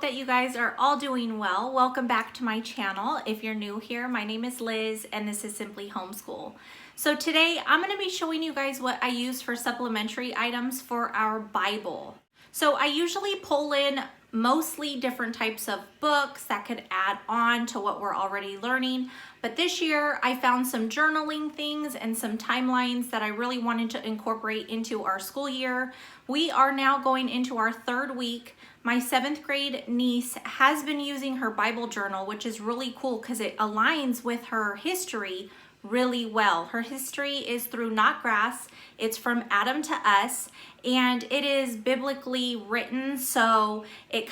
that you guys are all doing well. Welcome back to my channel. If you're new here, my name is Liz and this is Simply Homeschool. So today I'm going to be showing you guys what I use for supplementary items for our Bible. So I usually pull in mostly different types of books that could add on to what we're already learning. But this year I found some journaling things and some timelines that I really wanted to incorporate into our school year. We are now going into our third week. My 7th grade niece has been using her Bible journal, which is really cool because it aligns with her history really well. Her history is through Not Grass. It's from Adam to Us, and it is biblically written, so it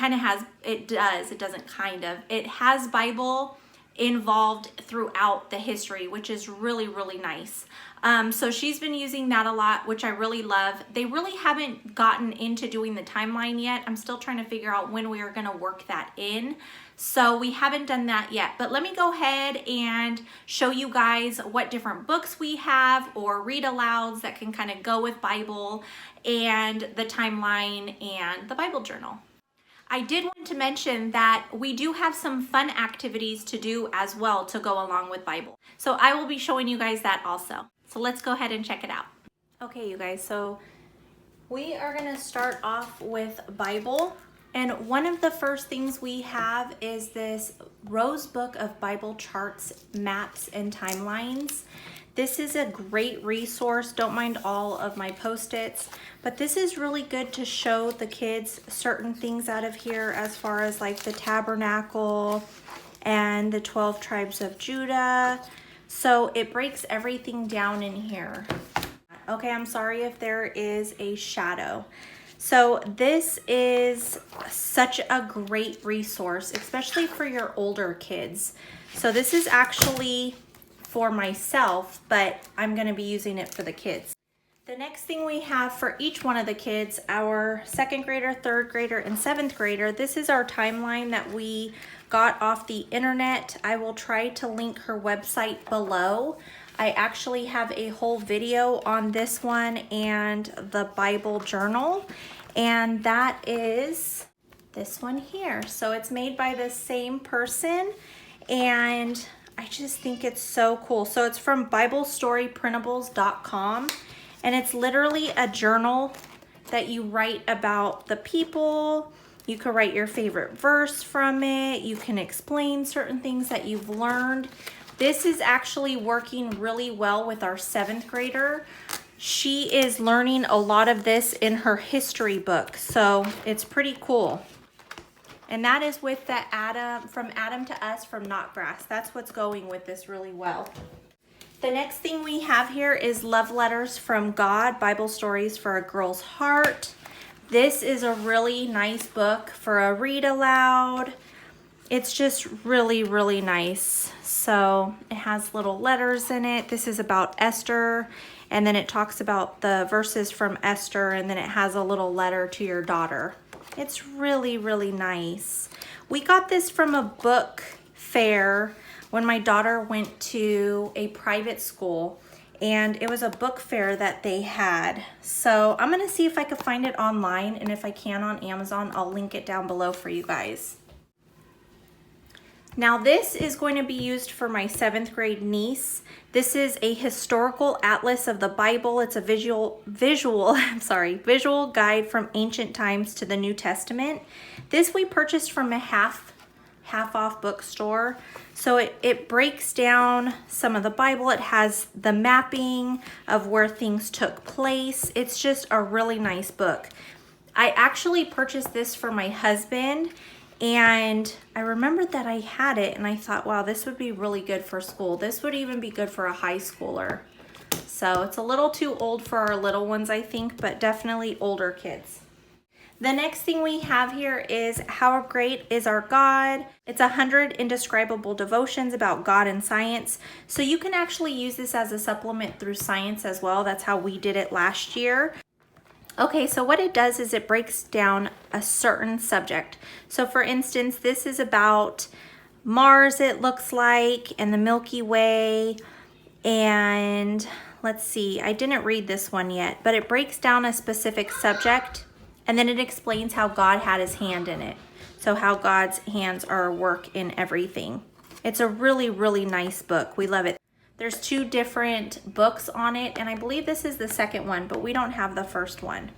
has Bible involved throughout the history, which is really, really nice. So she's been using that a lot, which I really love. They really haven't gotten into doing the timeline yet. I'm still trying to figure out when we are going to work that in. So we haven't done that yet, but let me go ahead and show you guys what different books we have or read alouds that can kind of go with Bible and the timeline and the Bible journal. I did want to mention that we do have some fun activities to do as well to go along with Bible. So I will be showing you guys that also. So let's go ahead and check it out. Okay, you guys, so we are going to start off with Bible. And one of the first things we have is this Rose Book of Bible Charts, Maps, and Timelines. This is a great resource. Don't mind all of my Post-its, but this is really good to show the kids certain things out of here as far as like the tabernacle and the 12 tribes of Judah. So it breaks everything down in here. Okay, I'm sorry if there is a shadow. So this is such a great resource, especially for your older kids. So this is actually for myself, but I'm going to be using it for the kids. The next thing we have for each one of the kids, our 2nd grader, 3rd grader, and 7th grader, this is our timeline that we got off the internet. I will try to link her website below. I actually have a whole video on this one and the Bible journal, and that is this one here. So it's made by the same person, and I just think it's so cool. So it's from BibleStoryPrintables.com, and it's literally a journal that you write about the people. You can write your favorite verse from it. You can explain certain things that you've learned. This is actually working really well with our 7th grader. She is learning a lot of this in her history book, so it's pretty cool. And that is with the From Adam to Us from Not Grass. That's what's going with this really well. The next thing we have here is Love Letters from God, Bible Stories for a Girl's Heart. This is a really nice book for a read aloud. It's just really, really nice. So it has little letters in it. This is about Esther, and then it talks about the verses from Esther, and then it has a little letter to your daughter. It's really, really nice. We got this from a book fair when my daughter went to a private school, and it was a book fair that they had. So I'm gonna see if I can find it online, and if I can on Amazon, I'll link it down below for you guys. Now this is going to be used for my 7th grade niece. This is a historical atlas of the Bible. It's a visual guide from ancient times to the New Testament. This we purchased from a half off bookstore. So it breaks down some of the Bible. It has the mapping of where things took place. It's just a really nice book. I actually purchased this for my husband, and I remembered that I had it, and I thought, wow, this would be really good for school. This would even be good for a high schooler. So it's a little too old for our little ones, I think, but definitely older kids. The next thing we have here is How Great Is Our God. It's 100 indescribable devotions about God and science. So you can actually use this as a supplement through science as well. That's how we did it last year. Okay, so what it does is it breaks down a certain subject. So for instance, this is about Mars, it looks like, and the Milky Way. And let's see, I didn't read this one yet, but it breaks down a specific subject, and then it explains how God had his hand in it. So how God's hands are at work in everything. It's a really, really nice book. We love it. There's 2 different books on it, and I believe this is the second one, but we don't have the first one.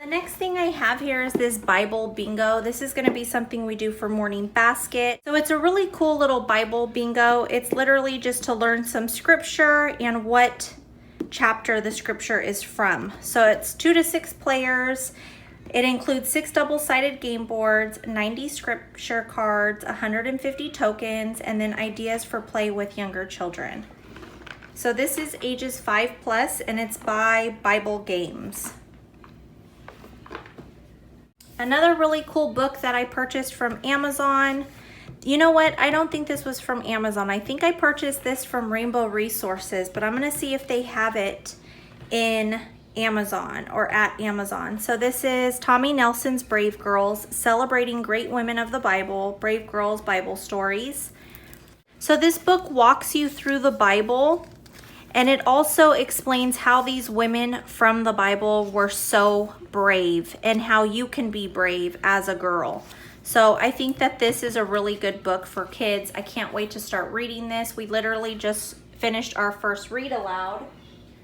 The next thing I have here is this Bible bingo. This is going to be something we do for morning basket. So it's a really cool little Bible bingo. It's literally just to learn some scripture and what chapter the scripture is from. So it's 2 to 6 players. It includes 6 double-sided game boards, 90 scripture cards, 150 tokens, and then ideas for play with younger children. So this is ages 5+, and it's by Bible Games. Another really cool book that I purchased from Amazon. You know what? I don't think this was from Amazon. I think I purchased this from Rainbow Resources, but I'm going to see if they have it in Amazon or at Amazon. So this is Tommy Nelson's Brave Girls, Celebrating Great Women of the Bible, Brave Girls Bible Stories. So this book walks you through the Bible, and it also explains how these women from the Bible were so brave and how you can be brave as a girl. So I think that this is a really good book for kids. I can't wait to start reading this. We literally just finished our first read aloud.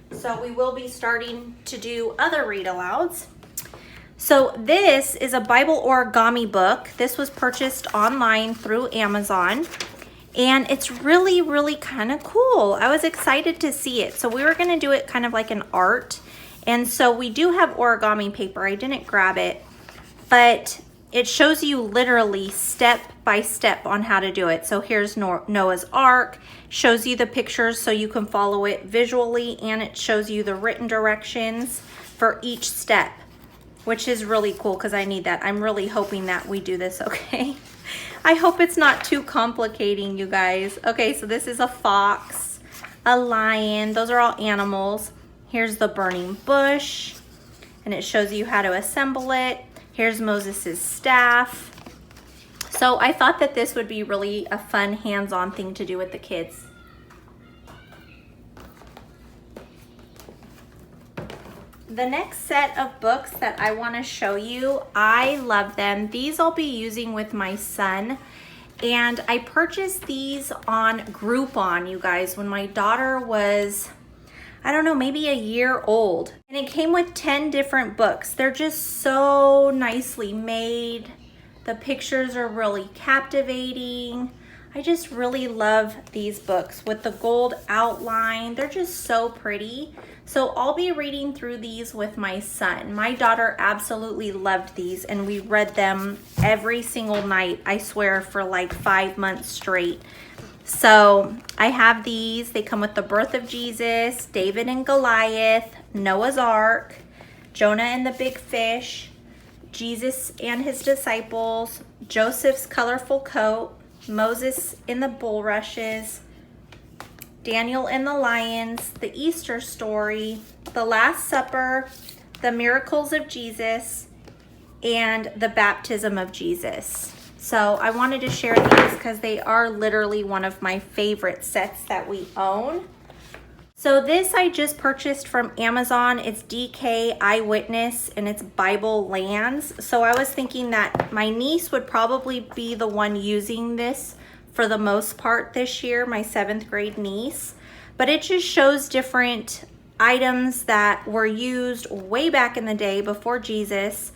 So we will be starting to do other read alouds. So this is a Bible origami book. This was purchased online through Amazon. And it's really, really kind of cool. I was excited to see it. So we were going to do it kind of like an art. And so we do have origami paper. I didn't grab it. But it shows you literally step by step on how to do it. So here's Noah's Ark. Shows you the pictures so you can follow it visually. And it shows you the written directions for each step, which is really cool because I need that. I'm really hoping that we do this okay. I hope it's not too complicating, you guys. Okay, so this is a fox, a lion. Those are all animals. Here's the burning bush, and it shows you how to assemble it. Here's Moses' staff. So I thought that this would be really a fun hands-on thing to do with the kids. The next set of books that I want to show you, I love them. These I'll be using with my son. And I purchased these on Groupon, you guys, when my daughter was, I don't know, maybe a year old. And it came with 10 different books. They're just so nicely made. The pictures are really captivating. I just really love these books with the gold outline. They're just so pretty. So I'll be reading through these with my son. My daughter absolutely loved these, and we read them every single night, I swear, for like 5 months straight. So I have these. They come with the birth of Jesus, David and Goliath, Noah's Ark, Jonah and the big fish, Jesus and his disciples, Joseph's colorful coat, Moses in the bulrushes, Daniel and the lions, the Easter story, the Last Supper, the miracles of Jesus, and the baptism of Jesus. So I wanted to share these because they are literally one of my favorite sets that we own. So this I just purchased from Amazon. It's DK Eyewitness and it's Bible Lands. So I was thinking that my niece would probably be the one using this for the most part this year, my 7th grade niece. But it just shows different items that were used way back in the day before Jesus,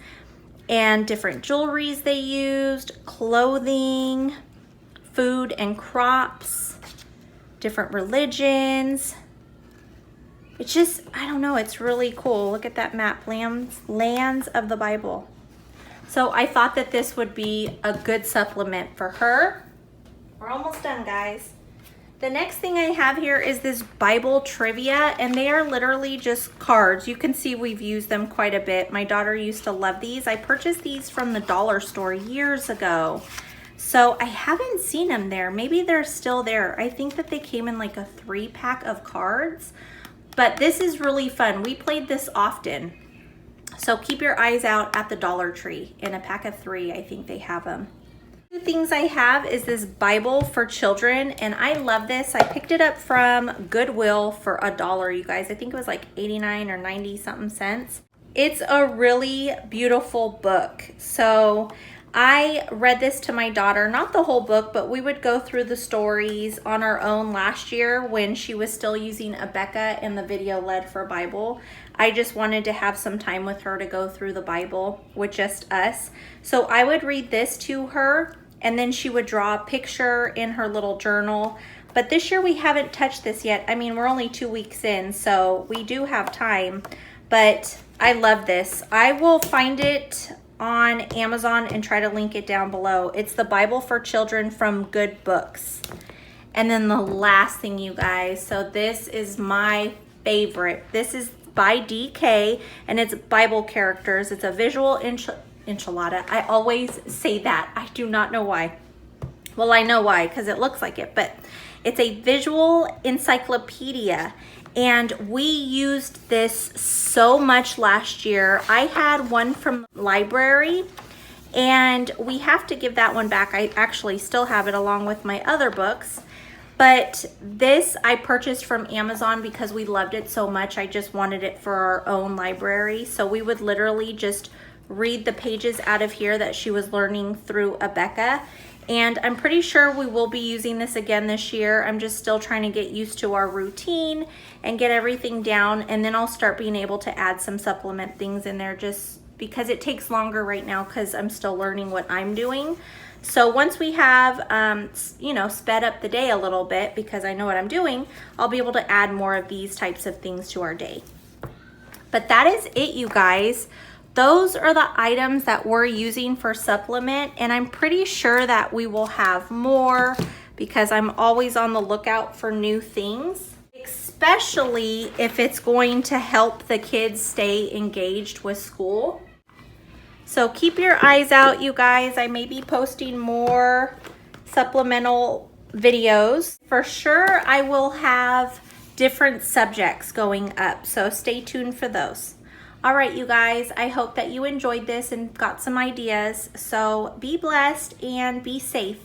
and different jewelries they used, clothing, food and crops, different religions. It's just, I don't know, it's really cool. Look at that map, lands of the Bible. So I thought that this would be a good supplement for her. We're almost done, guys. The next thing I have here is this Bible trivia, and they are literally just cards. You can see we've used them quite a bit. My daughter used to love these. I purchased these from the dollar store years ago. So I haven't seen them there. Maybe they're still there. I think that they came in like a 3-pack of cards. But this is really fun. We played this often. So keep your eyes out at the Dollar Tree. In a pack of 3, I think they have them. Two things I have is this Bible for children, and I love this. I picked it up from Goodwill for $1, you guys. I think it was like 89 or 90 something cents. It's a really beautiful book. So I read this to my daughter, not the whole book, but we would go through the stories on our own last year when she was still using Abeka and the video led for Bible. I just wanted to have some time with her to go through the Bible with just us. So I would read this to her, and then she would draw a picture in her little journal. But this year we haven't touched this yet. I mean, we're only 2 weeks in, so we do have time. But I love this. I will find it on Amazon and try to link it down below. It's the Bible for Children from Good Books. And then the last thing, you guys, so this is my favorite. This is by DK, and it's Bible characters. It's a visual enchilada. I always say that. I do not know why. Well, I know why, because it looks like it, but it's a visual encyclopedia. And we used this so much last year. I had one from the library, and we have to give that one back. I actually still have it along with my other books. But this I purchased from Amazon because we loved it so much. I just wanted it for our own library. So we would literally just read the pages out of here that she was learning through Abeka. And I'm pretty sure we will be using this again this year. I'm just still trying to get used to our routine and get everything down. And then I'll start being able to add some supplement things in there just because it takes longer right now because I'm still learning what I'm doing. So once we have, you know, sped up the day a little bit because I know what I'm doing, I'll be able to add more of these types of things to our day. But that is it, you guys. Those are the items that we're using for supplement, and I'm pretty sure that we will have more because I'm always on the lookout for new things, especially if it's going to help the kids stay engaged with school. So keep your eyes out, you guys. I may be posting more supplemental videos. For sure, I will have different subjects going up, so stay tuned for those. All right, you guys, I hope that you enjoyed this and got some ideas. So be blessed and be safe.